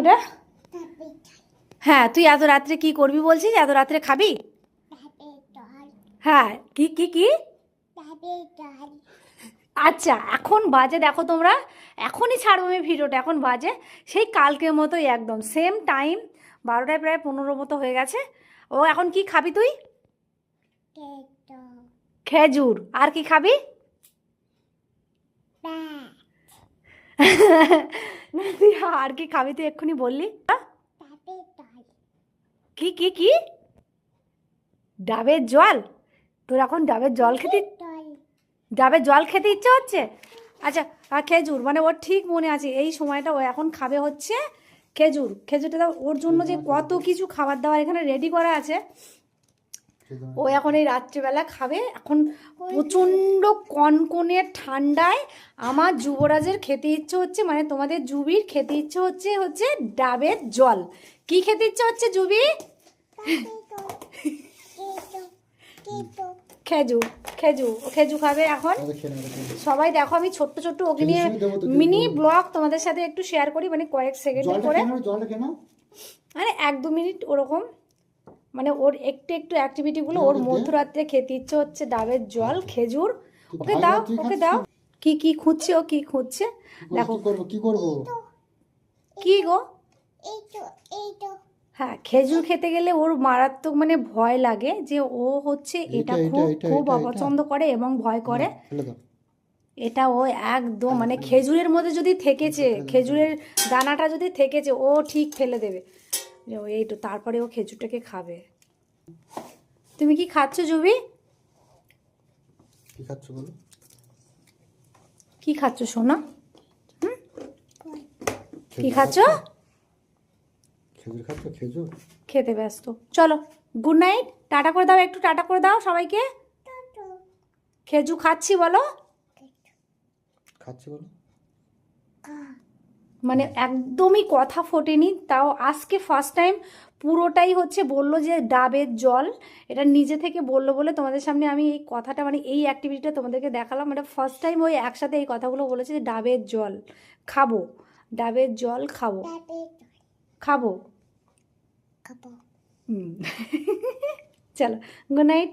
ওটা? হ্যাঁ, তুই এত রাত্রে কি করবি বলছিস? এত রাত্রে খাবি? হ্যাঁ, কি কি কি? আচ্ছা, এখন বাজে দেখো তোমরা, এখনই ছাড়বো আমি ভিডিওটা, এখন বাজে সেই কালকের মতোই একদম সেম টাইম, 12টায় প্রায় 15 মতো হয়ে গেছে। ও এখন কি খাবি তুই? খেজুর। আর কি খাবি? তুই আর কি খাবি তুই এক্ষুনি বললি? কি কি কি? ডাবের জল? তোর এখন ডাবের জল খেতে ইচ্ছে হচ্ছে? আচ্ছা, আর খেজুর মানে ওর ঠিক মনে আছে এই সময়টা ও এখন খাবে হচ্ছে খেজুর। খেজুরটা ওর জন্য যে কত কিছু খাবার দাবার এখানে রেডি করা আছে, ও এখন এই রাত্রিবেলা খাবে। এখন প্রচণ্ড কনকনে ঠান্ডায় আমার যুবরাজের খেতে ইচ্ছে হচ্ছে, মানে তোমাদের জুবির খেতে ইচ্ছে হচ্ছে হচ্ছে ডাবের জল। কি খেতে ইচ্ছে হচ্ছে জুবি? খেজুর। খেজুর, ও খেজুর খাবে এখন। সবাই দেখো, আমি ছোট্ট ছোট্ট ওকে নিয়ে মিনি ব্লগ তোমাদের সাথে একটু শেয়ার করি, মানে কয়েক সেকেন্ড করে, মানে 1-2 মিনিট ওরকম, মানে ওর একটু একটু অ্যাক্টিভিটিগুলো। ওর মধ্যরাত্রে খেতে ইচ্ছে হচ্ছে ডাবের জল, খেজুর। ওকে দাও, ওকে দাও। কি কি খুঁজছে ও? কি খুঁজছে দেখো। কি করব? কি গো? হ্যাঁ, খেজুর খেতে গেলে ওর মারাত্মক মানে ভয় লাগে, যে ও হচ্ছে এটা খুব খুব অপছন্দ করে এবং ভয় করে। এটা ও একদম মানে খেজুরের মধ্যে যদি থেকেছে, খেজুরের দানাটা যদি থেকেছে, ও ঠিক ফেলে দেবে। এই তো, তারপরে ও খেজুরটাকে খাবে। তুমি কি খাচ্ছ জুবি? কি খাচ্ছ বলো? কি খাচ্ছ সোনা? কি খাচ্ছ? খেজুর খাচ্ছ? খেজুর খেতে ব্যস্ত। চলো, গুড নাইট, টাটা করে দাও, একটু টাটা করে দাও সবাইকে। খেজুর খাচ্ছি বলো। খাচ্ছি বলো। মানে একদমই কথা ফোটেনি, তাও আজকে ফার্স্ট টাইম পুরোটাই হচ্ছে বললো যে ডাবের জল, এটা নিজে থেকে বললো বলে তোমাদের সামনে আমি এই কথাটা মানে এই অ্যাক্টিভিটিটা তোমাদেরকে দেখালাম। এটা ফার্স্ট টাইম ওই একসাথে এই কথাগুলো বলেছে যে ডাবের জল খাবো, ডাবের জল খাবো, খাবো। হুম। চলো, গুড নাইট।